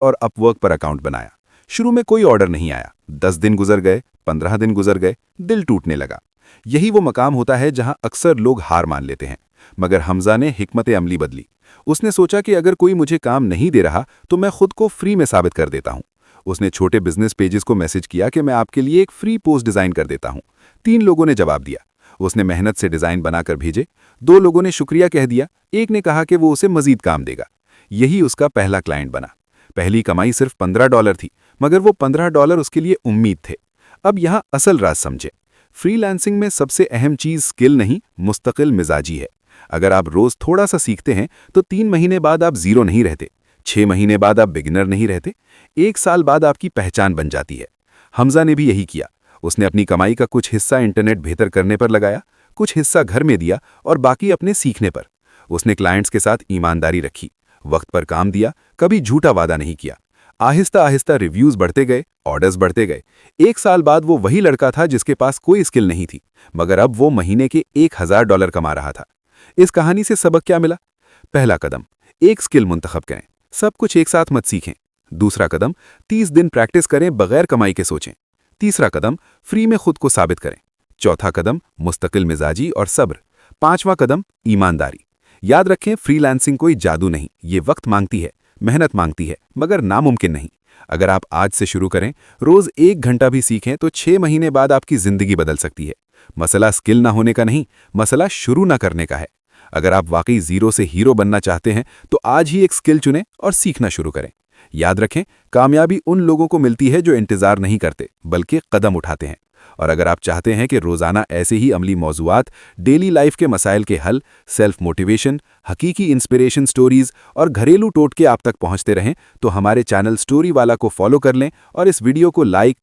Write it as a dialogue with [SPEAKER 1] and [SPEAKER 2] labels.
[SPEAKER 1] और अपवर्क पर अकाउंट बनाया। शुरू में कोई ऑर्डर नहीं आया, 10 दिन गुजर गए, 15 दिन गुजर गए, दिल टूटने लगा। यही वो मकाम होता है जहां अक्सर लोग हार मान लेते हैं। मगर हमजा ने हिकमत अमली बदली। उसने सोचा कि अगर कोई मुझे काम नहीं दे रहा तो मैं खुद को फ्री में साबित कर देता हूं। उसने छोटे बिजनेस पेजेस को मैसेज किया कि मैं आपके लिए एक फ्री पोस्ट डिजाइन कर देता हूं। 3 लोगों ने जवाब दिया। उसने मेहनत से डिजाइन बनाकर भेजे। 2 लोगों ने शुक्रिया कह दिया, एक ने कहा कि वो उसे मजीद काम देगा। यही उसका पहला क्लाइंट बना। पहली कमाई सिर्फ $15 थी, मगर वो $15 उसके लिए उम्मीद थे। अब यहाँ असल राज समझे। फ्रीलांसिंग में सबसे अहम चीज स्किल नहीं, मुस्तकिल मिजाजी है। अगर आप रोज थोड़ा सा सीखते हैं तो 3 महीने बाद आप जीरो नहीं रहते, 6 महीने बाद आप बिगिनर नहीं रहते, 1 साल बाद आपकी पहचान बन जाती है। हमजा ने भी यही किया। उसने अपनी कमाई का कुछ हिस्सा इंटरनेट बेहतर करने पर लगाया, कुछ हिस्सा घर में दिया और बाकी अपने सीखने पर। उसने क्लाइंट्स के साथ ईमानदारी रखी, वक्त पर काम दिया, कभी झूठा वादा नहीं किया। आहिस्ता आहिस्ता रिव्यूज बढ़ते गए, ऑर्डर्स बढ़ते गए। 1 साल बाद वो वही लड़का था जिसके पास कोई स्किल नहीं थी, मगर अब वो महीने के $1000 कमा रहा था। इस कहानी से सबक क्या मिला? पहला कदम, एक स्किल मुंतखब करें, सब कुछ एक साथ मत सीखें। दूसरा कदम, 30 दिन प्रैक्टिस करें, बगैर कमाई के सोचें। तीसरा कदम, फ्री में खुद को साबित करें। चौथा कदम, मुस्तकिल मिजाजी और सब्र। 5वां कदम, ईमानदारी। याद रखें, फ्रीलांसिंग कोई जादू नहीं, ये वक्त मांगती है, मेहनत मांगती है, मगर नामुमकिन नहीं। अगर आप आज से शुरू करें, रोज 1 घंटा भी सीखें तो 6 महीने बाद आपकी जिंदगी बदल सकती है। मसला स्किल ना होने का नहीं, मसला शुरू ना करने का है। अगर आप वाकई जीरो से हीरो बनना चाहते हैं तो आज ही एक स्किल चुनें और सीखना शुरू करें। याद रखें, कामयाबी उन लोगों को मिलती है जो इंतजार नहीं करते बल्कि कदम उठाते हैं। और अगर आप चाहते हैं कि रोजाना ऐसे ही अमली मौजूआत, डेली लाइफ के मसाइल के हल, सेल्फ मोटिवेशन, हकीकी इंस्पिरेशन स्टोरीज और घरेलू टोटके आप तक पहुंचते रहें, तो हमारे चैनल स्टोरी वाला को फॉलो कर लें और इस वीडियो को लाइक